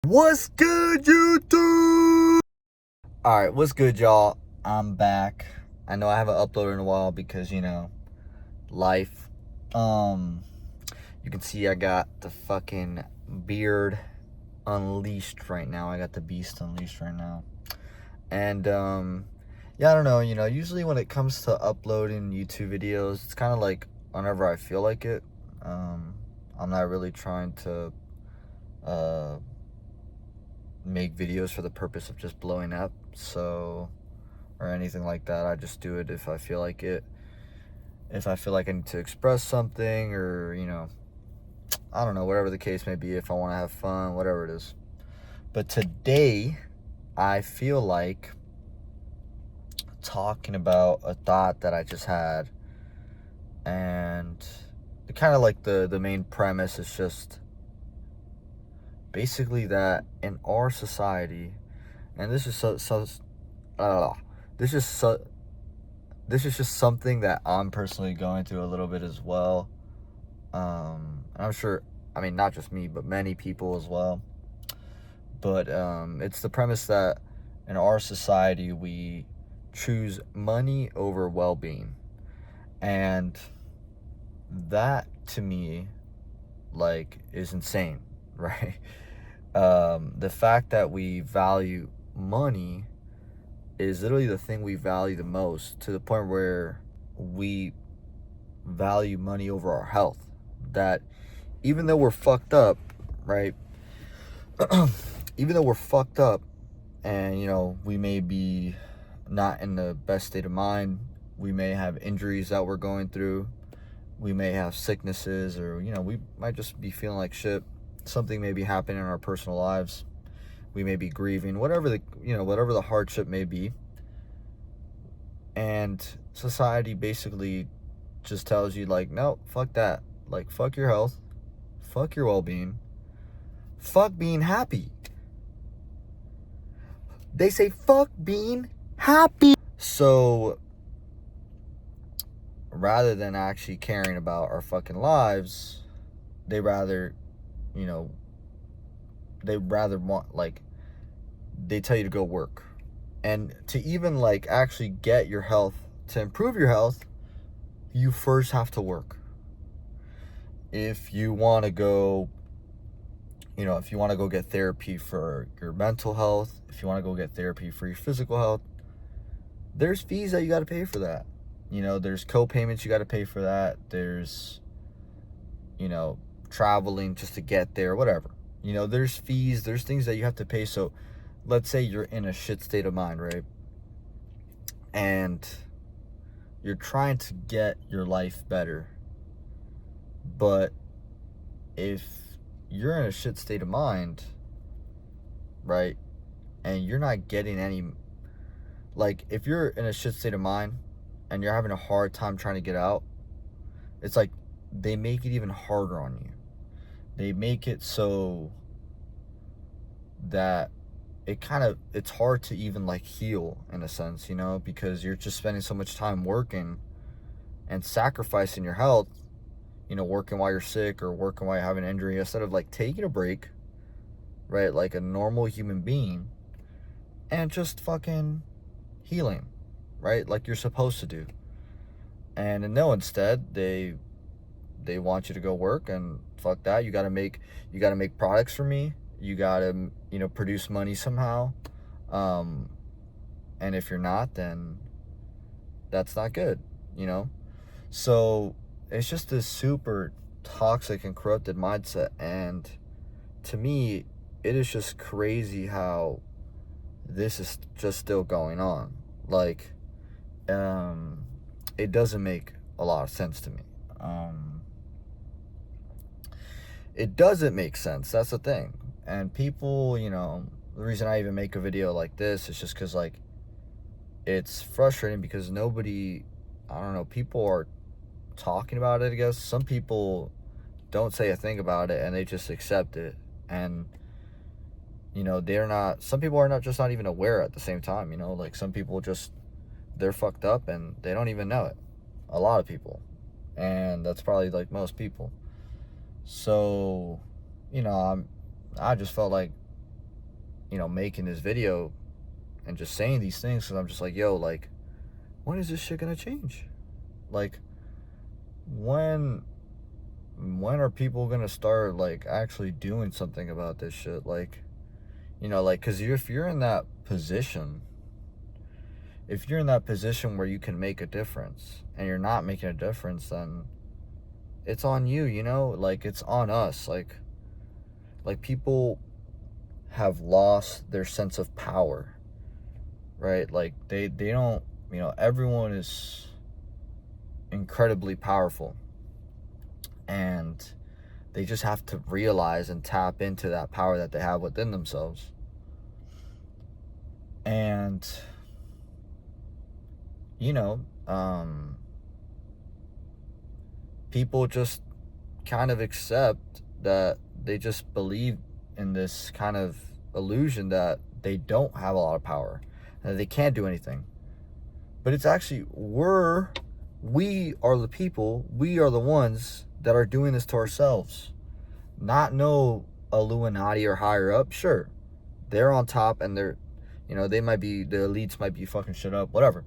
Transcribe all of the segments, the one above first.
What's good, YouTube? Alright, what's good, y'all? I'm back. I know I haven't uploaded in a while because, life. You can see I got the fucking beard unleashed right now. I got the beast unleashed right now. And, yeah, I don't know, usually when it comes to uploading YouTube videos, it's kind of like whenever I feel like it. I'm not really trying to, make videos for the purpose of just blowing up, or anything like that. I just do it if I feel like it. If I feel like I need to express something, or I don't know, whatever the case may be, if I want to have fun, whatever it is. But today I feel like talking about a thought that I just had, and kind of like the main premise is just basically that in our society, and this is this is just something that I'm personally going through a little bit as well. I'm sure, I mean, not just me, but many people as well. But it's the premise that in our society we choose money over well-being, and that to me, like, is insane, right? The fact that we value money is literally the thing we value the most, to the point where we value money over our health. That even though we're fucked up, right? Even though we're fucked up, and we may be not in the best state of mind, we may have injuries that we're going through, we may have sicknesses, or we might just be feeling like shit. Something may be happening in our personal lives, we may be grieving, whatever the hardship may be. And society basically just tells you, like, no, fuck that. Like, fuck your health, fuck your well-being, fuck being happy. They say fuck being happy. So rather than actually caring about our fucking lives, they rather want, like, they tell you to go work. And to even, like, actually get your health, to improve your health, you first have to work. If you want to go, get therapy for your mental health, if you want to go get therapy for your physical health, there's fees that you got to pay for that. There's co-payments you got to pay for that. There's, traveling just to get there, whatever. There's fees, there's things that you have to pay. So let's say you're in a shit state of mind, right? And you're trying to get your life better. But if you're in a shit state of mind, right, and you're not getting any, like, if you're in a shit state of mind and you're having a hard time trying to get out, it's like they make it even harder on you. They make it so that it's hard to even, like, heal, in a sense, because you're just spending so much time working and sacrificing your health, working while you're sick, or working while you have an injury, instead of, like, taking a break, right, like a normal human being, and just fucking healing, right, like you're supposed to do. And no, instead they want you to go work, and fuck that. You gotta make products for me. You gotta produce money somehow. And if you're not, then that's not good. So it's just this super toxic and corrupted mindset. And to me, it is just crazy how this is just still going on. Like, it doesn't make a lot of sense to me. It doesn't make sense. That's the thing. And people, the reason I even make a video like this is just because, like, it's frustrating because nobody, I don't know, people are talking about it, I guess. Some people don't say a thing about it and they just accept it. And, some people are not even aware at the same time, like, some people just, they're fucked up and they don't even know it. A lot of people. And that's probably, like, most people. So, I just felt like making this video and just saying these things, because I'm just like, yo, like, when is this shit gonna change? Like, when are people gonna start, like, actually doing something about this shit? Like, like, because if you're in that position, where you can make a difference and you're not making a difference, then it's on you, like, it's on us. Like people have lost their sense of power, right? Like, they don't, everyone is incredibly powerful, and they just have to realize and tap into that power that they have within themselves. And people just kind of accept that they just believe in this kind of illusion that they don't have a lot of power and that they can't do anything. But it's actually, we are the people, we are the ones that are doing this to ourselves. Not no Illuminati or higher up. Sure, they're on top, and they're, they might be, the elites might be fucking shit up, whatever.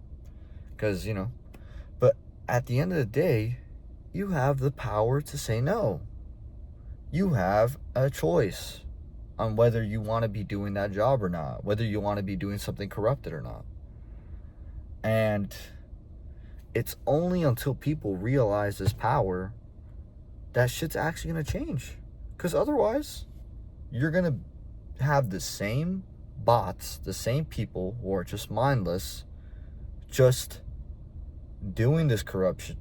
Because, but at the end of the day, you have the power to say no. You have a choice on whether you want to be doing that job or not, whether you want to be doing something corrupted or not. And it's only until people realize this power that shit's actually going to change. Because otherwise, you're going to have the same bots, the same people who are just mindless, just doing this corrupted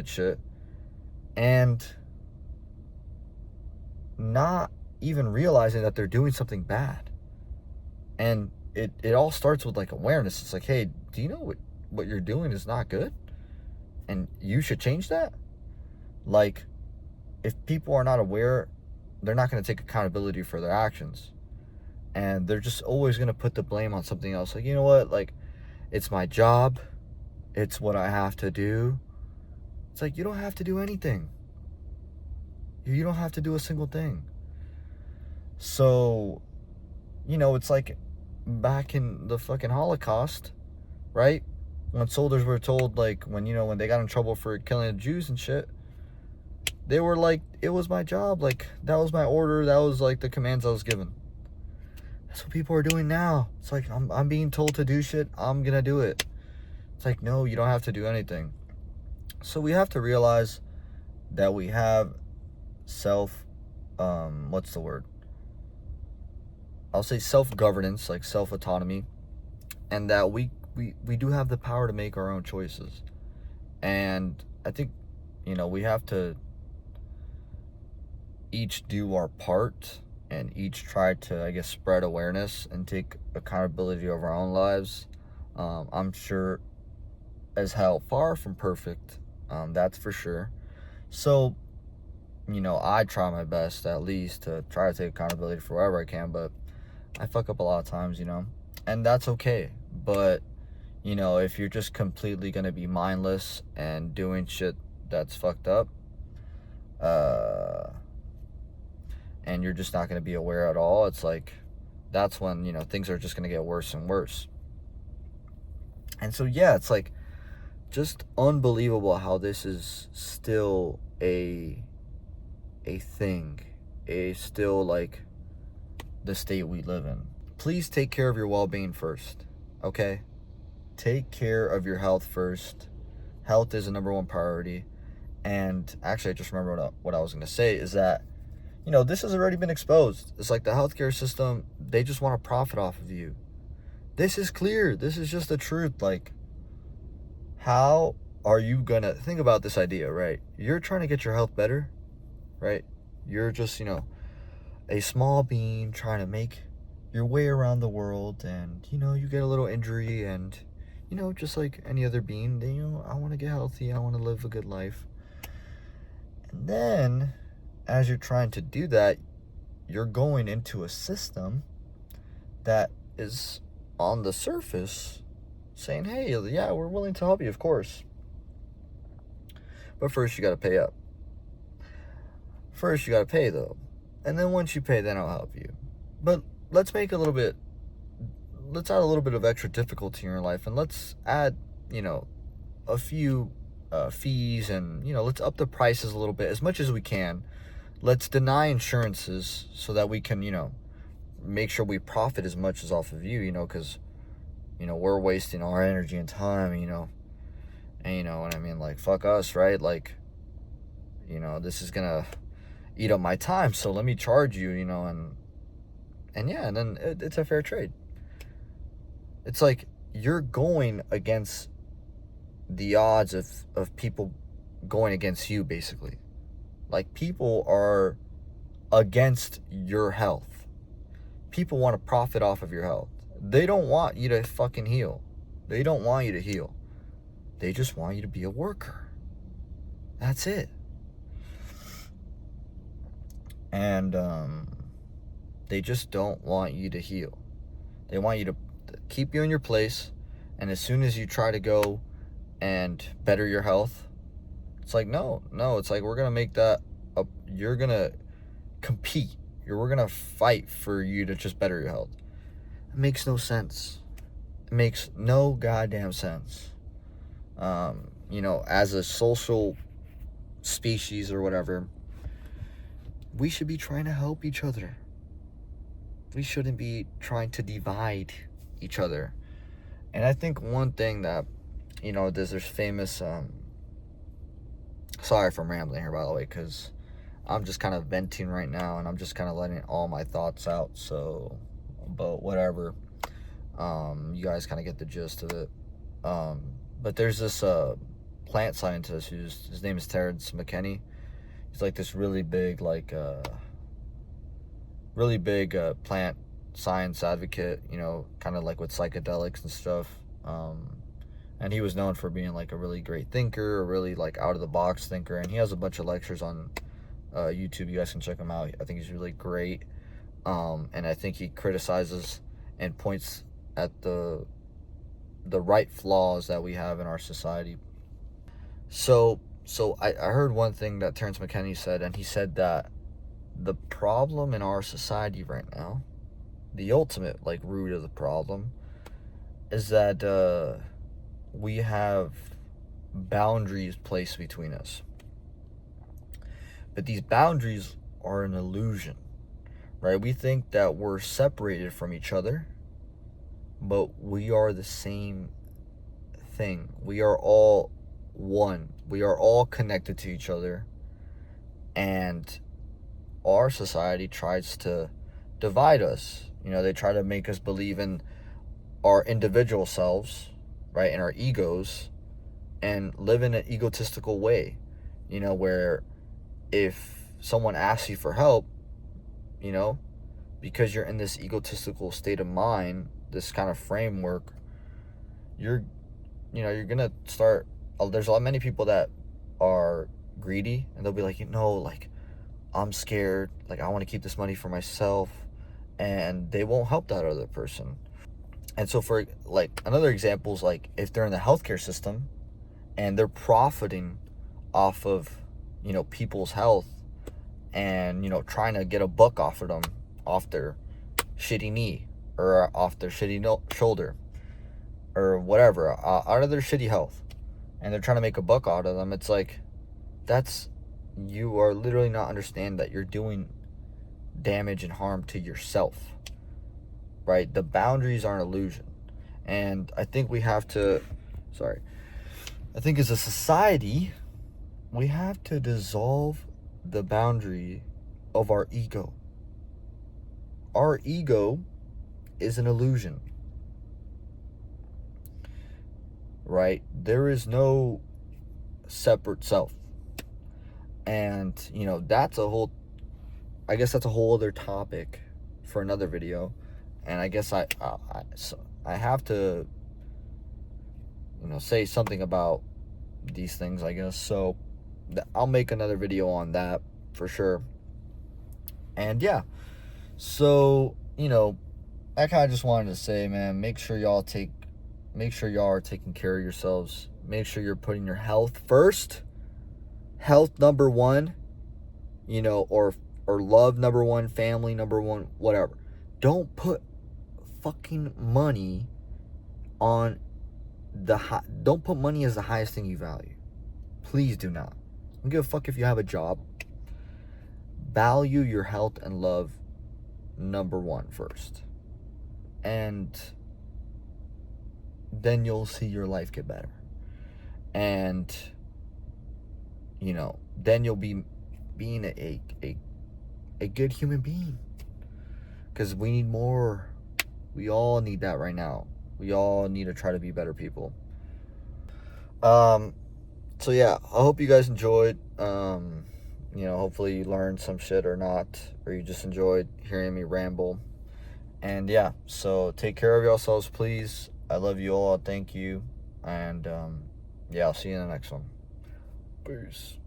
shit, and not even realizing that they're doing something bad. And it all starts with, like, awareness. It's like, hey, do you know what you're doing is not good? And you should change that? Like, if people are not aware, they're not going to take accountability for their actions. And they're just always going to put the blame on something else. Like, you know what? Like, it's my job. It's what I have to do. It's like, you don't have to do anything. You don't have to do a single thing. So, it's like back in the fucking Holocaust, right? When soldiers were told, like, when they got in trouble for killing the Jews and shit, they were like, it was my job. Like, that was my order. That was, like, the commands I was given. That's what people are doing now. It's like, I'm being told to do shit. I'm going to do it. It's like, no, you don't have to do anything. So we have to realize that we have what's the word? I'll say self-governance, like self-autonomy, and that we do have the power to make our own choices. And I think, we have to each do our part and each try to, I guess, spread awareness and take accountability of our own lives. I'm sure as hell far from perfect, that's for sure. So, I try my best, at least, to try to take accountability for wherever I can, but I fuck up a lot of times, and that's okay. But, if you're just completely going to be mindless and doing shit that's fucked up, and you're just not going to be aware at all, it's like, that's when, things are just going to get worse and worse. And so, yeah, it's like, just unbelievable how this is still a thing, still, like, the state we live in. Please take care of your well-being first, okay? Take care of your health first. Health is the number one priority. And actually, I just remembered what I was going to say is that, this has already been exposed. It's like the healthcare system, they just want to profit off of you. This is clear. This is just the truth. Like, how are you going to think about this idea, right? You're trying to get your health better, right? You're just, a small being trying to make your way around the world, and, you get a little injury, and, just like any other being, I want to get healthy. I want to live a good life. And then, as you're trying to do that, you're going into a system that is on the surface saying, hey, yeah, we're willing to help you, of course. But first, you got to pay up. First, you got to pay, though. And then once you pay, then I'll help you. But let's make a little bit, let's add a little bit of extra difficulty in your life, and let's add, you know, a few fees, and, you know, let's up the prices a little bit as much as we can. Let's deny insurances so that we can, you know, make sure we profit as much as off of you, you know, because, you know, we're wasting our energy and time, you know, and you know what I mean, like, fuck us, right? Like, you know, this is gonna eat up my time, so let me charge you, you know, and yeah, and then it's a fair trade. It's like you're going against the odds of people going against you, basically. Like, people are against your health. People want to profit off of your health. They don't want you to fucking heal. They don't want you to heal. They just want you to be a worker. That's it. And they just don't want you to heal. They want you to keep you in your place, and as soon as you try to go and better your health, it's like, no, it's like, we're gonna make that up. You're gonna compete. We're gonna fight for you to just better your health. It makes no sense. It makes no goddamn sense. You know, as a social species or whatever, we should be trying to help each other. We shouldn't be trying to divide each other. And I think one thing that, you know, there's famous, sorry if I'm rambling here, by the way, because I'm just kind of venting right now, and I'm just kind of letting all my thoughts out, so, but whatever. You guys kind of get the gist of it. But there's this plant scientist his name is Terrence McKinney. He's like this really big, like, plant science advocate, you know, kind of like with psychedelics and stuff. And he was known for being like a really great thinker, a really like out of the box thinker. And he has a bunch of lectures on YouTube. You guys can check him out. I think he's really great. And I think he criticizes and points at the right flaws that we have in our society. So I heard one thing that Terrence McKinney said, and he said that the problem in our society right now, the ultimate like root of the problem, is that we have boundaries placed between us. But these boundaries are an illusion, right? We think that we're separated from each other, but we are the same thing. We are all one. We are all connected to each other. And our society tries to divide us. You know, they try to make us believe in our individual selves, right, and our egos, and live in an egotistical way, you know, where if someone asks you for help, you know, because you're in this egotistical state of mind, this kind of framework, you're gonna start, there's many people that are greedy, and they'll be like, you know, like, I'm scared, like, I want to keep this money for myself, and they won't help that other person. And so, for like, another example is like, if they're in the healthcare system and they're profiting off of, you know, people's health, and, you know, trying to get a buck off of them, off their shitty knee, or off their shitty shoulder, or whatever, out of their shitty health, and they're trying to make a buck out of them, it's like, you are literally not understanding that you're doing damage and harm to yourself, right? The boundaries are an illusion. And I think we have to, I think as a society, we have to dissolve the boundary of our ego. Our ego is an illusion, right? There is no separate self. And, you know, that's a whole other topic for another video. And I guess I have to, you know, say something about these things, I guess. So I'll make another video on that for sure. And yeah, so, you know, I kind of just wanted to say, man, make sure y'all are taking care of yourselves. Make sure you're putting your health first. Health number one, you know, or love number one, family number one, whatever. don't put fucking money on don't put money as the highest thing you value. Please do not. I don't give a fuck if you have a job. Value your health and love number one first. And then you'll see your life get better. And, you know, then you'll be being a good human being. Because we need more. We all need that right now. We all need to try to be better people. So yeah, I hope you guys enjoyed. You know, hopefully you learned some shit or not, or you just enjoyed hearing me ramble. And yeah, so take care of yourselves, please. I love you all. Thank you. And yeah, I'll see you in the next one. Peace.